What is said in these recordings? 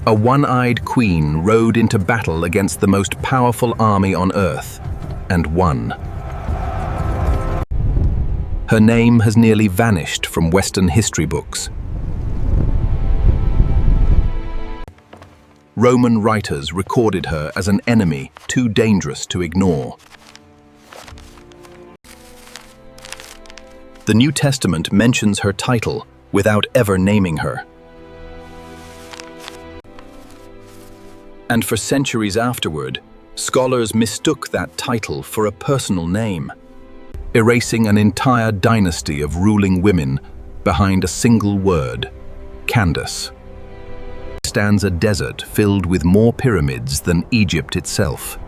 A one-eyed queen rode into battle against the most powerful army on Earth, and won. Her name has nearly vanished from Western history books. Roman writers recorded her as an enemy too dangerous to ignore. The New Testament mentions her title without ever naming her. And for centuries afterward, scholars mistook that title for a personal name, erasing an entire dynasty of ruling women behind a single word, Candace. Stands a desert filled with more pyramids than Egypt itself.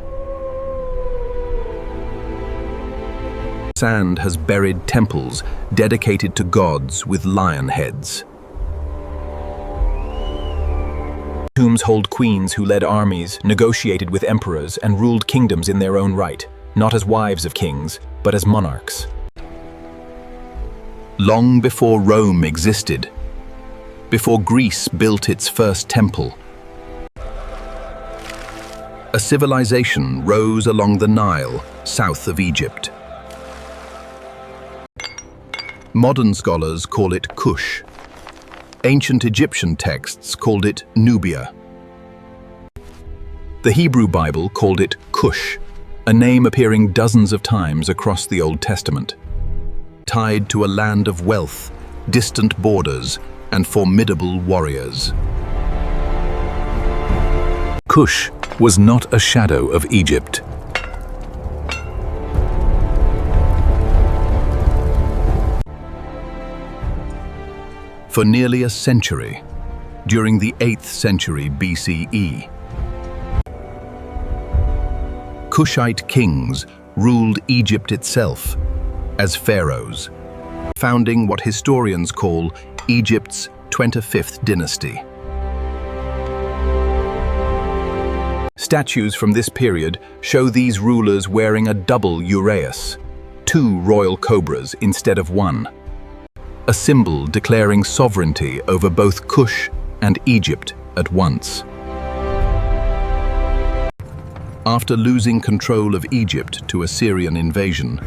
Sand has buried temples dedicated to gods with lion heads. Tombs hold queens who led armies, negotiated with emperors, and ruled kingdoms in their own right, not as wives of kings, but as monarchs. Long before Rome existed, before Greece built its first temple, a civilization rose along the Nile, south of Egypt. Modern scholars call it Kush. Ancient Egyptian texts called it Nubia. The Hebrew Bible called it Kush, a name appearing dozens of times across the Old Testament. Tied to a land of wealth, distant borders, and formidable warriors. Kush was not a shadow of Egypt. For nearly a century, during the 8th century BCE, Kushite kings ruled Egypt itself as pharaohs, founding what historians call Egypt's 25th dynasty. Statues from this period show these rulers wearing a double uraeus, 2 royal cobras instead of 1. A symbol declaring sovereignty over both Kush and Egypt at once. After losing control of Egypt to Assyrian invasion,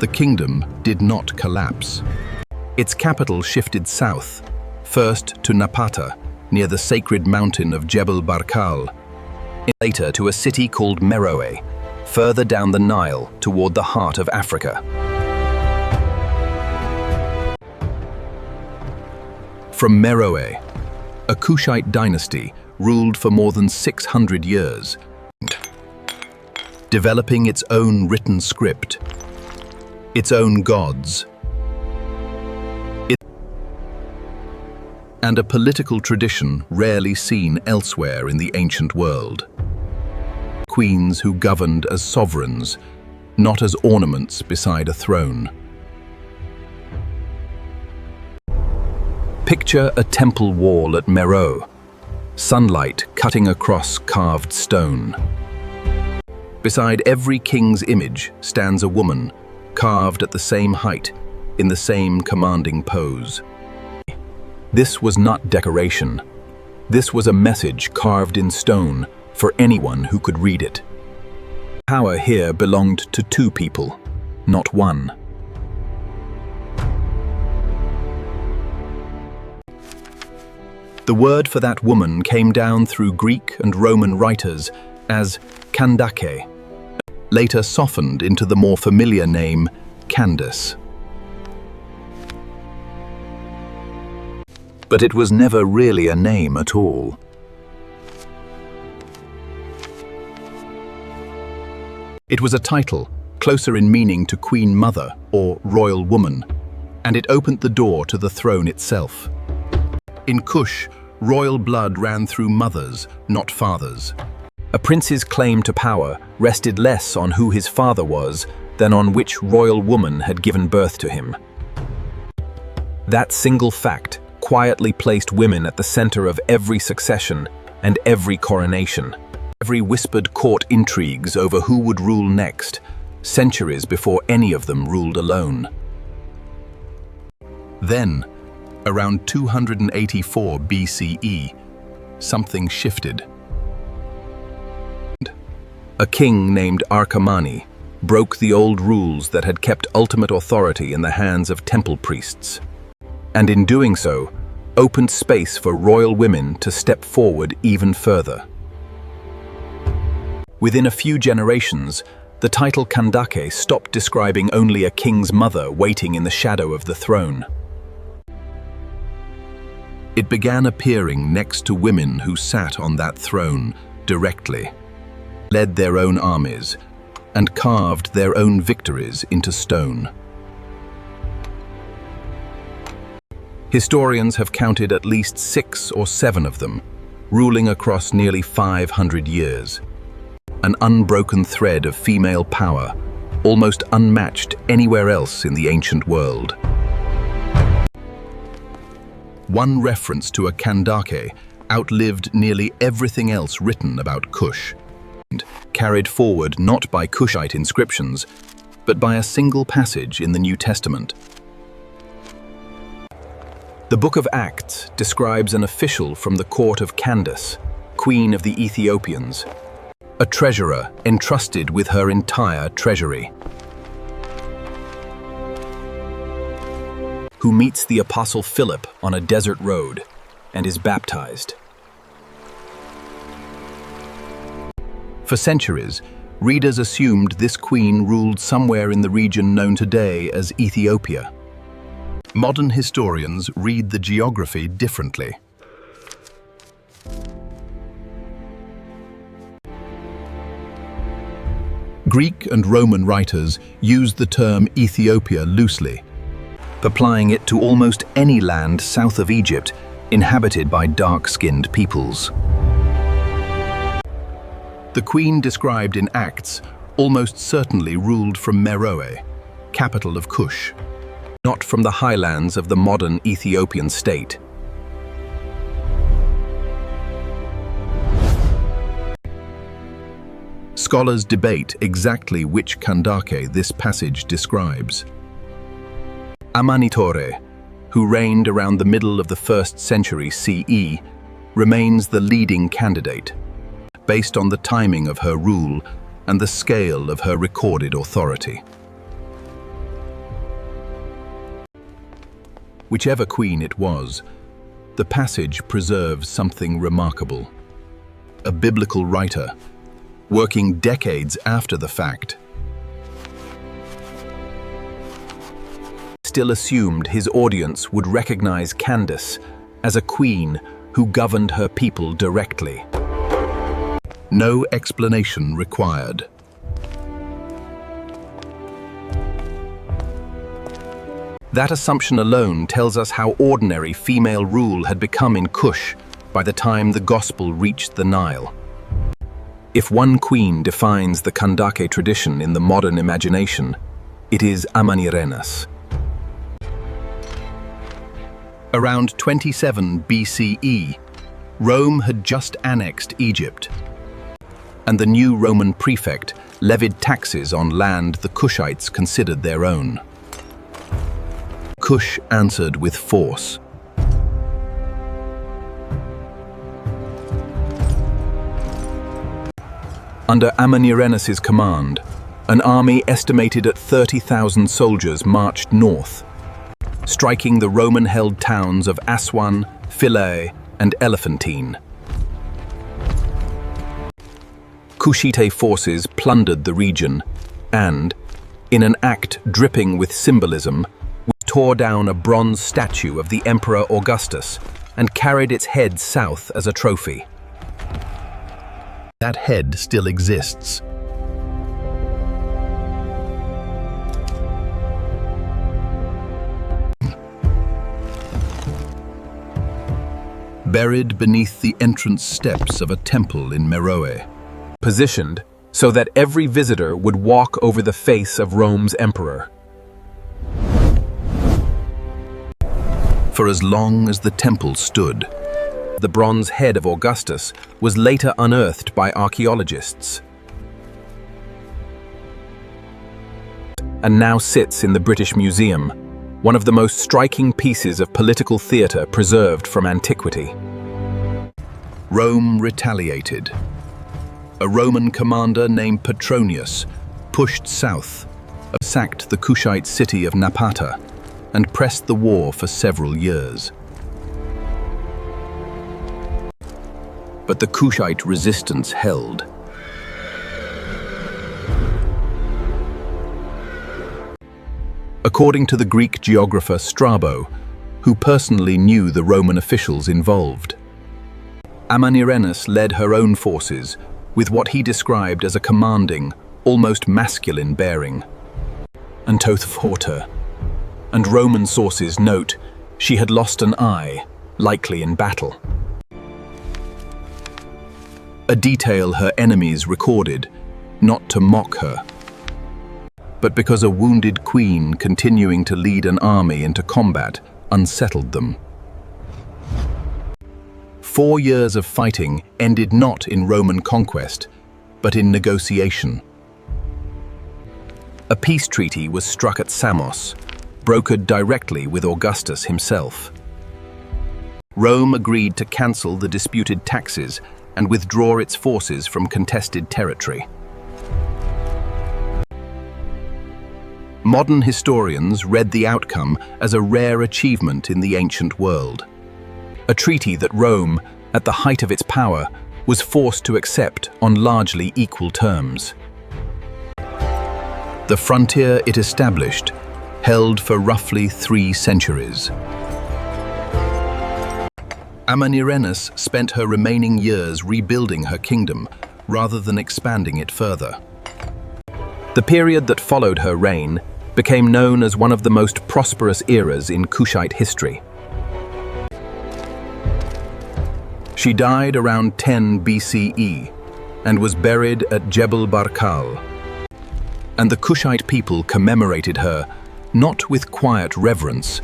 the kingdom did not collapse. Its capital shifted south, first to Napata, near the sacred mountain of Jebel Barkal, later to a city called Meroe, further down the Nile toward the heart of Africa. From Meroe, a Kushite dynasty ruled for more than 600 years, developing its own written script, its own gods, and a political tradition rarely seen elsewhere in the ancient world. Queens who governed as sovereigns, not as ornaments beside a throne. Picture a temple wall at Meroe, sunlight cutting across carved stone. Beside every king's image stands a woman, carved at the same height, in the same commanding pose. This was not decoration. This was a message carved in stone for anyone who could read it. Power here belonged to 2 people, not 1. The word for that woman came down through Greek and Roman writers as Kandake, later softened into the more familiar name Candace. But it was never really a name at all. It was a title, closer in meaning to Queen Mother or Royal Woman, and it opened the door to the throne itself. In Kush, royal blood ran through mothers, not fathers. A prince's claim to power rested less on who his father was than on which royal woman had given birth to him. That single fact quietly placed women at the center of every succession and every coronation. Every whispered court intrigues over who would rule next, centuries before any of them ruled alone. Then, around 284 BCE, something shifted. A king named Natakamani broke the old rules that had kept ultimate authority in the hands of temple priests, and in doing so, opened space for royal women to step forward even further. Within a few generations, the title Kandake stopped describing only a king's mother waiting in the shadow of the throne. It began appearing next to women who sat on that throne directly, led their own armies, and carved their own victories into stone. Historians have counted at least 6 or 7 of them, ruling across nearly 500 years. An unbroken thread of female power, almost unmatched anywhere else in the ancient world. One reference to a Kandake outlived nearly everything else written about Kush, carried forward not by Kushite inscriptions, but by a single passage in the New Testament. The Book of Acts describes an official from the court of Candace, queen of the Ethiopians, a treasurer entrusted with her entire treasury, who meets the apostle Philip on a desert road and is baptized. For centuries, readers assumed this queen ruled somewhere in the region known today as Ethiopia. Modern historians read the geography differently. Greek and Roman writers used the term Ethiopia loosely, applying it to almost any land south of Egypt inhabited by dark-skinned peoples. The queen described in Acts almost certainly ruled from Meroe, capital of Kush, not from the highlands of the modern Ethiopian state. Scholars debate exactly which Kandake this passage describes. Amanitore, who reigned around the middle of the 1st century CE, remains the leading candidate, based on the timing of her rule and the scale of her recorded authority. Whichever queen it was, the passage preserves something remarkable. A biblical writer, working decades after the fact, still assumed his audience would recognize Candace as a queen who governed her people directly. No explanation required. That assumption alone tells us how ordinary female rule had become in Kush by the time the gospel reached the Nile. If one queen defines the Kandake tradition in the modern imagination, it is Amanirenas. Around 27 BCE, Rome had just annexed Egypt, and the new Roman prefect levied taxes on land the Kushites considered their own. Kush answered with force. Under Amanirenas' command, an army estimated at 30,000 soldiers marched north, striking the Roman-held towns of Aswan, Philae, and Elephantine. Kushite forces plundered the region and, in an act dripping with symbolism, tore down a bronze statue of the Emperor Augustus and carried its head south as a trophy. That head still exists. Buried beneath the entrance steps of a temple in Meroe, positioned so that every visitor would walk over the face of Rome's emperor. For as long as the temple stood, the bronze head of Augustus was later unearthed by archaeologists and now sits in the British Museum, one of the most striking pieces of political theatre preserved from antiquity. Rome retaliated. A Roman commander named Petronius pushed south, sacked the Kushite city of Napata, and pressed the war for several years. But the Kushite resistance held. According to the Greek geographer Strabo, who personally knew the Roman officials involved, Amanirenas led her own forces with what he described as a commanding, almost masculine bearing. And Toth fought her, and Roman sources note she had lost an eye, likely in battle. A detail her enemies recorded, not to mock her, but because a wounded queen continuing to lead an army into combat unsettled them. 4 years of fighting ended not in Roman conquest, but in negotiation. A peace treaty was struck at Samos, brokered directly with Augustus himself. Rome agreed to cancel the disputed taxes and withdraw its forces from contested territory. Modern historians read the outcome as a rare achievement in the ancient world. A treaty that Rome, at the height of its power, was forced to accept on largely equal terms. The frontier it established held for roughly 3 centuries. Amanirenas spent her remaining years rebuilding her kingdom rather than expanding it further. The period that followed her reign became known as one of the most prosperous eras in Kushite history. She died around 10 BCE and was buried at Jebel Barkal, and the Kushite people commemorated her not with quiet reverence,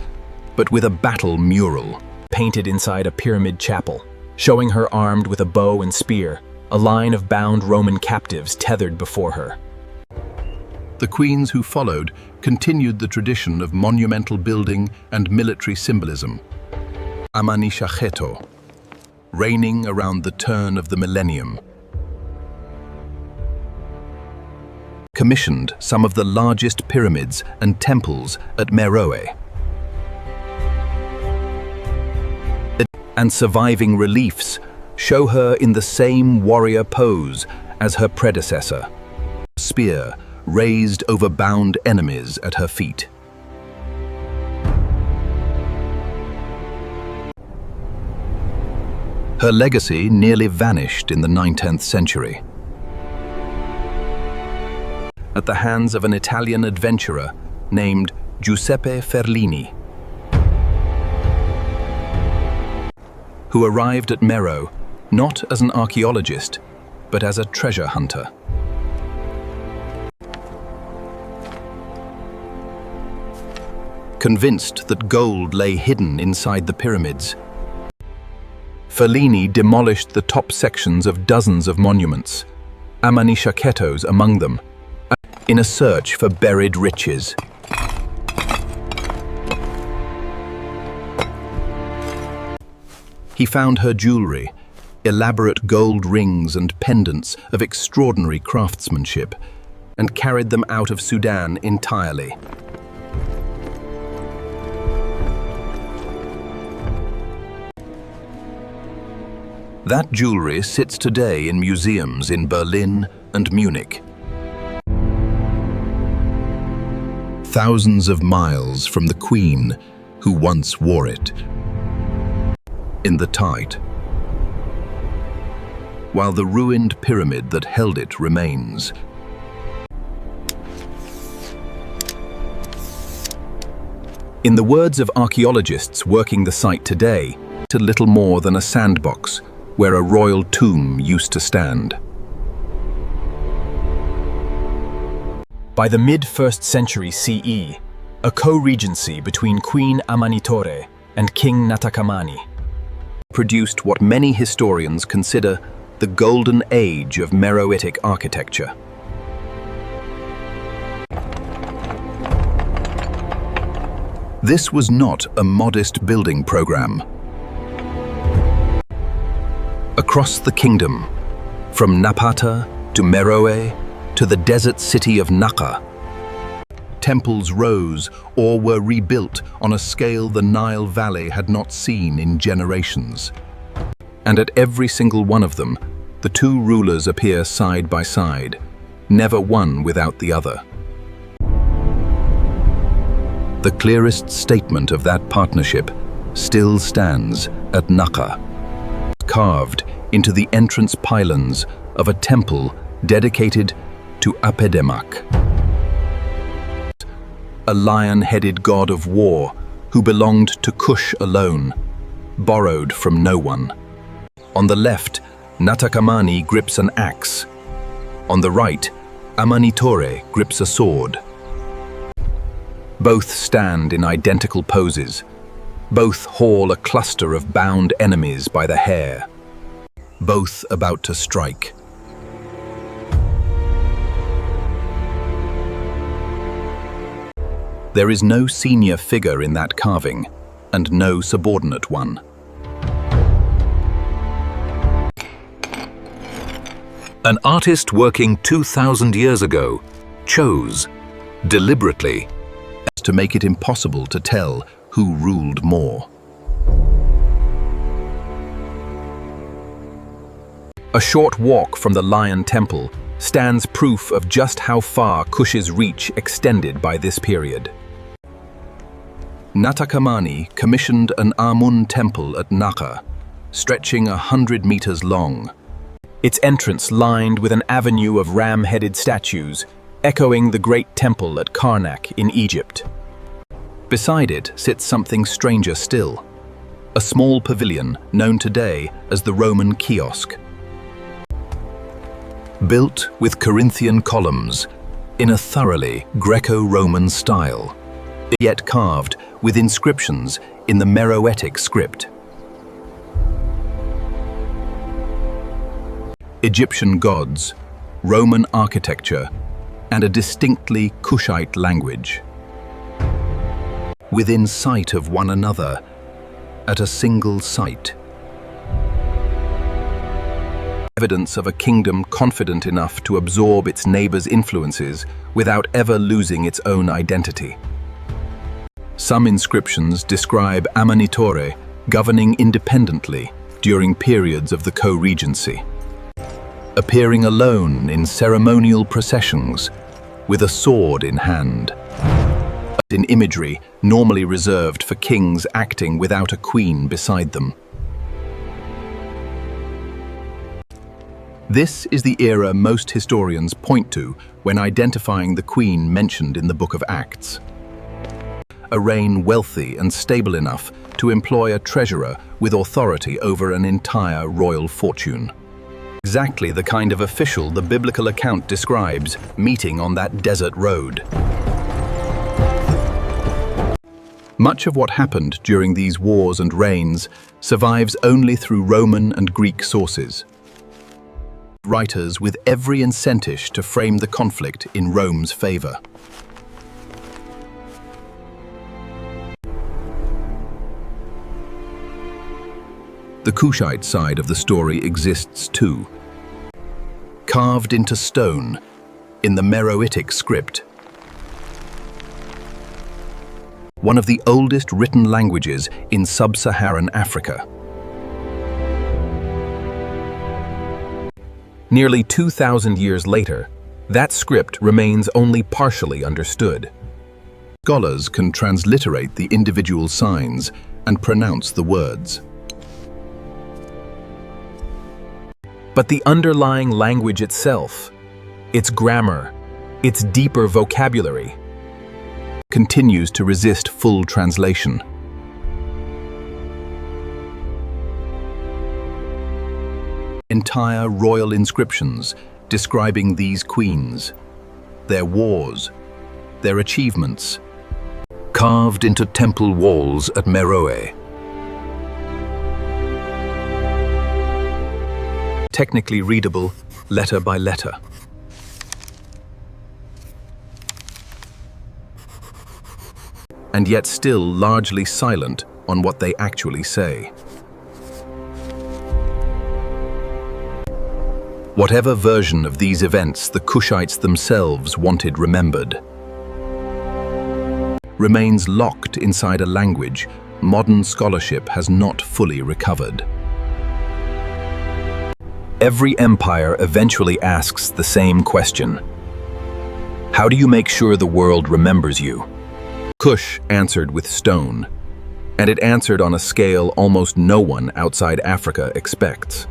but with a battle mural painted inside a pyramid chapel, showing her armed with a bow and spear, a line of bound Roman captives tethered before her. The queens who followed continued the tradition of monumental building and military symbolism. Amanishakheto, reigning around the turn of the millennium, commissioned some of the largest pyramids and temples at Meroe. And surviving reliefs show her in the same warrior pose as her predecessor, spear raised over bound enemies at her feet. Her legacy nearly vanished in the 19th century. At the hands of an Italian adventurer named Giuseppe Ferlini, who arrived at Meroe not as an archaeologist, but as a treasure hunter. Convinced that gold lay hidden inside the pyramids, Ferlini demolished the top sections of dozens of monuments, Amanishakhetos among them, in a search for buried riches. He found her jewelry, elaborate gold rings and pendants of extraordinary craftsmanship, and carried them out of Sudan entirely. That jewelry sits today in museums in Berlin and Munich. Thousands of miles from the queen who once wore it. In the tide, while the ruined pyramid that held it remains. In the words of archaeologists working the site today, it's little more than a sandbox where a royal tomb used to stand. By the mid-1st century CE, a co-regency between Queen Amanitore and King Natakamani produced what many historians consider the golden age of Meroitic architecture. This was not a modest building program. Across the kingdom, from Napata to Meroe to the desert city of Naka, temples rose or were rebuilt on a scale the Nile Valley had not seen in generations. And at every single one of them, the two rulers appear side by side, never one without the other. The clearest statement of that partnership still stands at Naka, carved into the entrance pylons of a temple dedicated to Apedemak, a lion-headed god of war who belonged to Kush alone, borrowed from no one. On the left, Natakamani grips an axe. On the right, Amanitore grips a sword. Both stand in identical poses. Both haul a cluster of bound enemies by the hair. Both about to strike. There is no senior figure in that carving, and no subordinate one. An artist working 2,000 years ago chose, deliberately, to make it impossible to tell who ruled more. A short walk from the Lion Temple stands proof of just how far Kush's reach extended by this period. Natakamani commissioned an Amun temple at Naka, stretching 100 meters long. Its entrance lined with an avenue of ram-headed statues, echoing the great temple at Karnak in Egypt. Beside it sits something stranger still, a small pavilion known today as the Roman kiosk. Built with Corinthian columns, in a thoroughly Greco-Roman style, yet carved with inscriptions in the Meroitic script. Egyptian gods, Roman architecture, and a distinctly Kushite language. Within sight of one another, at a single site. Evidence of a kingdom confident enough to absorb its neighbors' influences without ever losing its own identity. Some inscriptions describe Amanitore governing independently during periods of the co-regency, appearing alone in ceremonial processions with a sword in hand, in imagery normally reserved for kings acting without a queen beside them. This is the era most historians point to when identifying the queen mentioned in the Book of Acts. A reign wealthy and stable enough to employ a treasurer with authority over an entire royal fortune. Exactly the kind of official the biblical account describes meeting on that desert road. Much of what happened during these wars and reigns survives only through Roman and Greek sources. Writers with every incentive to frame the conflict in Rome's favor. The Kushite side of the story exists too, carved into stone in the Meroitic script, one of the oldest written languages in sub-Saharan Africa. Nearly 2,000 years later, that script remains only partially understood. Scholars can transliterate the individual signs and pronounce the words. But the underlying language itself, its grammar, its deeper vocabulary, continues to resist full translation. Entire royal inscriptions describing these queens, their wars, their achievements, carved into temple walls at Meroe. Technically readable letter by letter. And yet still largely silent on what they actually say. Whatever version of these events the Kushites themselves wanted remembered, remains locked inside a language modern scholarship has not fully recovered. Every empire eventually asks the same question. How do you make sure the world remembers you? Kush answered with stone, and it answered on a scale almost no one outside Africa expects.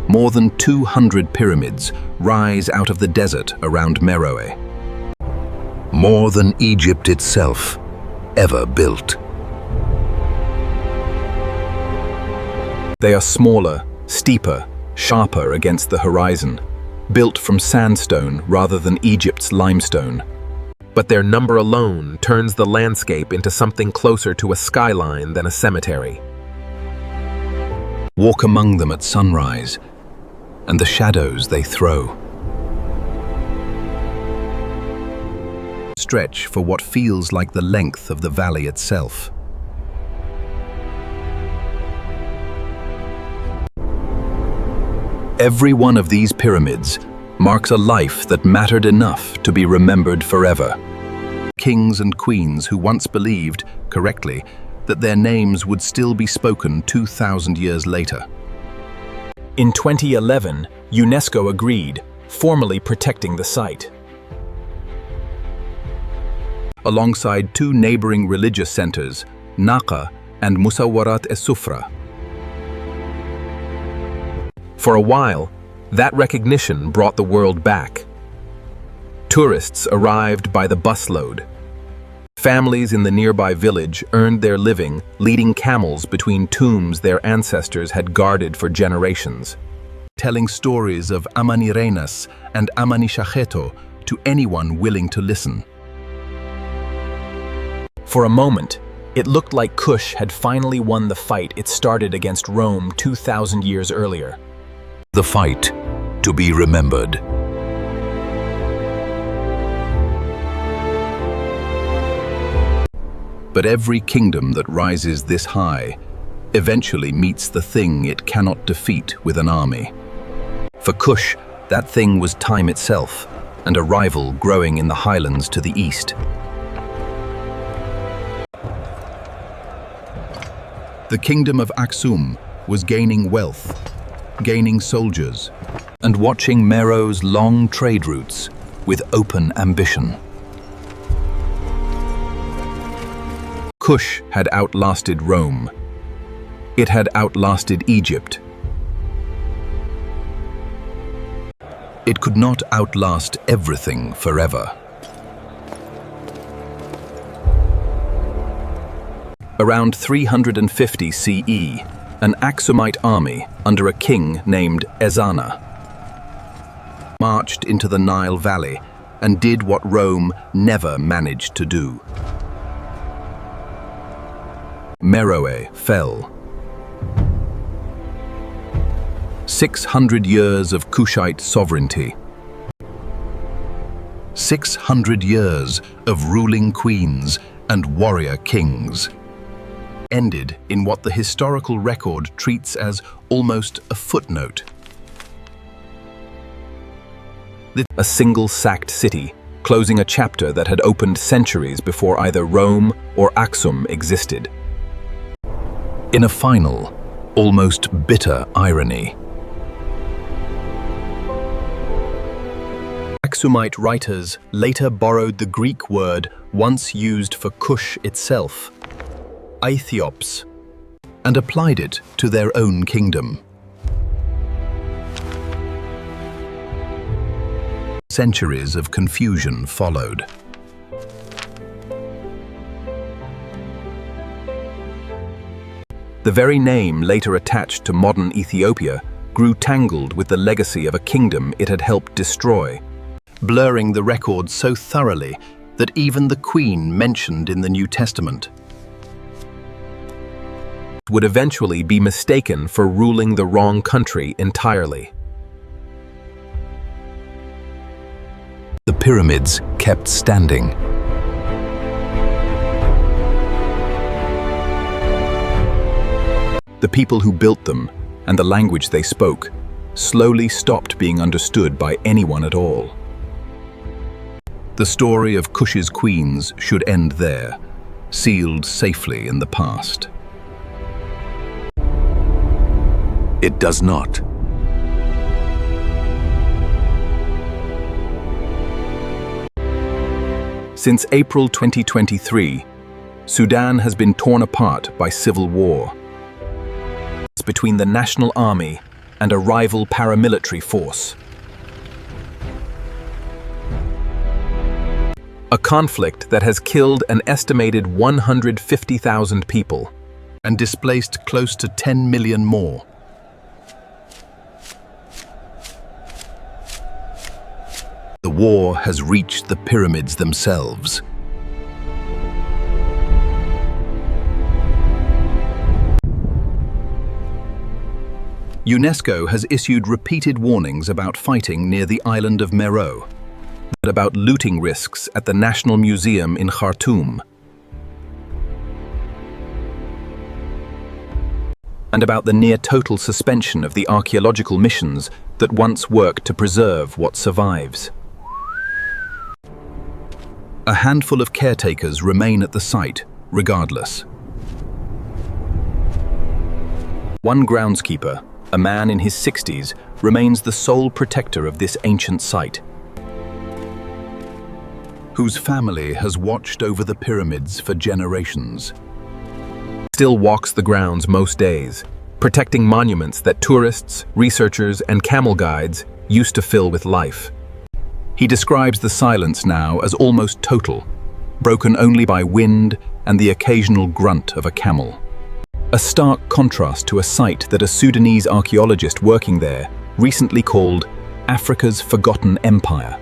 More than 200 pyramids rise out of the desert around Meroe. More than Egypt itself ever built. They are smaller, steeper, sharper against the horizon, built from sandstone rather than Egypt's limestone. But their number alone turns the landscape into something closer to a skyline than a cemetery. Walk among them at sunrise, and the shadows they throw stretch for what feels like the length of the valley itself. Every one of these pyramids marks a life that mattered enough to be remembered forever. Kings and queens who once believed, correctly, that their names would still be spoken 2,000 years later. In 2011, UNESCO agreed, formally protecting the site. Alongside two neighboring religious centers, Naqa and Musawarat-e-Sufra. For a while, that recognition brought the world back. Tourists arrived by the busload. Families in the nearby village earned their living leading camels between tombs their ancestors had guarded for generations, telling stories of Amanirenas and Amanishakheto to anyone willing to listen. For a moment, it looked like Kush had finally won the fight it started against Rome 2,000 years earlier. The fight to be remembered. But every kingdom that rises this high eventually meets the thing it cannot defeat with an army. For Kush, that thing was time itself, and a rival growing in the highlands to the east. The kingdom of Aksum was gaining wealth, gaining soldiers, and watching Meroe's long trade routes with open ambition. Kush had outlasted Rome. It had outlasted Egypt. It could not outlast everything forever. Around 350 CE, an Aksumite army under a king named Ezana marched into the Nile Valley and did what Rome never managed to do. Meroe fell. 600 years of Kushite sovereignty. 600 years of ruling queens and warrior kings ended in what the historical record treats as almost a footnote. A single sacked city, closing a chapter that had opened centuries before either Rome or Aksum existed. In a final, almost bitter irony. Aksumite writers later borrowed the Greek word once used for Kush itself, Aethiops, and applied it to their own kingdom. Centuries of confusion followed. The very name later attached to modern Ethiopia grew tangled with the legacy of a kingdom it had helped destroy, blurring the record so thoroughly that even the queen mentioned in the New Testament would eventually be mistaken for ruling the wrong country entirely. The pyramids kept standing. The people who built them and the language they spoke slowly stopped being understood by anyone at all. The story of Kush's queens should end there, sealed safely in the past. It does not. Since April 2023, Sudan has been torn apart by civil war. It's between the national army and a rival paramilitary force. A conflict that has killed an estimated 150,000 people and displaced close to 10 million more. The war has reached the pyramids themselves. UNESCO has issued repeated warnings about fighting near the island of Meroe, and about looting risks at the National Museum in Khartoum, and about the near-total suspension of the archaeological missions that once worked to preserve what survives. A handful of caretakers remain at the site, regardless. One groundskeeper, a man in his 60s, remains the sole protector of this ancient site, whose family has watched over the pyramids for generations. Still walks the grounds most days, protecting monuments that tourists, researchers, and camel guides used to fill with life. He describes the silence now as almost total, broken only by wind and the occasional grunt of a camel. A stark contrast to a site that a Sudanese archaeologist working there recently called Africa's Forgotten Empire,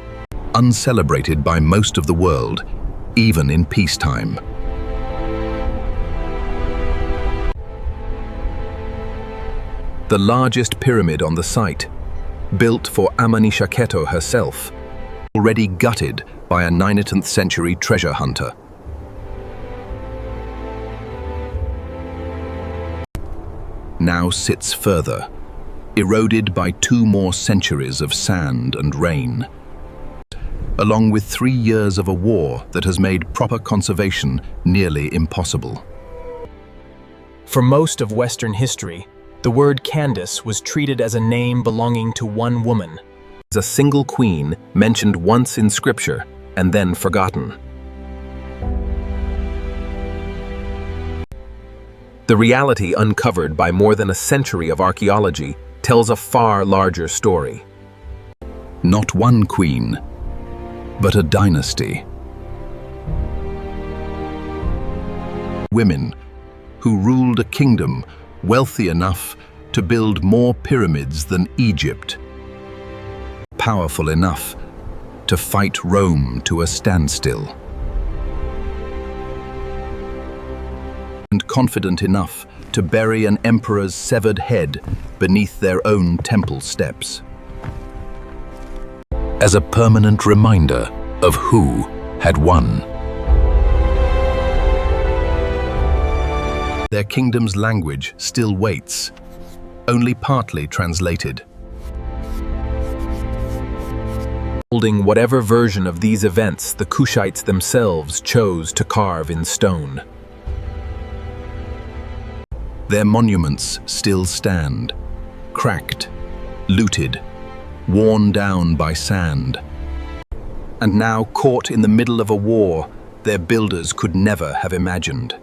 uncelebrated by most of the world, even in peacetime. The largest pyramid on the site, built for Amanishakheto herself, already gutted by a 19th century treasure hunter. Now sits further, eroded by 2 more centuries of sand and rain, along with 3 years of a war that has made proper conservation nearly impossible. For most of Western history, the word Candace was treated as a name belonging to one woman, as a single queen mentioned once in scripture and then forgotten. The reality uncovered by more than a century of archaeology tells a far larger story. Not one queen, but a dynasty. Women who ruled a kingdom wealthy enough to build more pyramids than Egypt, powerful enough to fight Rome to a standstill, and confident enough to bury an emperor's severed head beneath their own temple steps, as a permanent reminder of who had won. Their kingdom's language still waits, only partly translated. Holding whatever version of these events the Kushites themselves chose to carve in stone. Their monuments still stand, cracked, looted, worn down by sand. And now caught in the middle of a war their builders could never have imagined.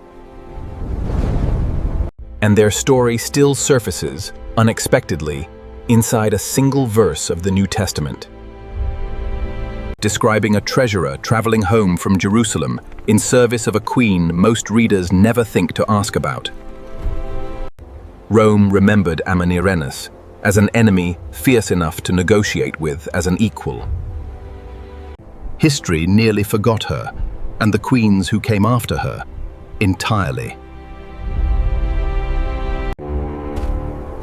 And their story still surfaces, unexpectedly, inside a single verse of the New Testament, describing a treasurer traveling home from Jerusalem in service of a queen most readers never think to ask about. Rome remembered Amanirenas as an enemy fierce enough to negotiate with as an equal. History nearly forgot her, and the queens who came after her, entirely.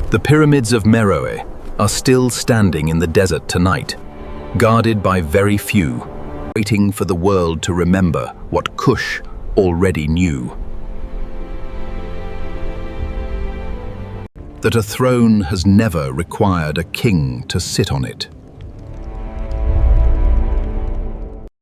The Pyramids of Meroë are still standing in the desert tonight, guarded by very few, waiting for the world to remember what Kush already knew. that a throne has never required a king to sit on it.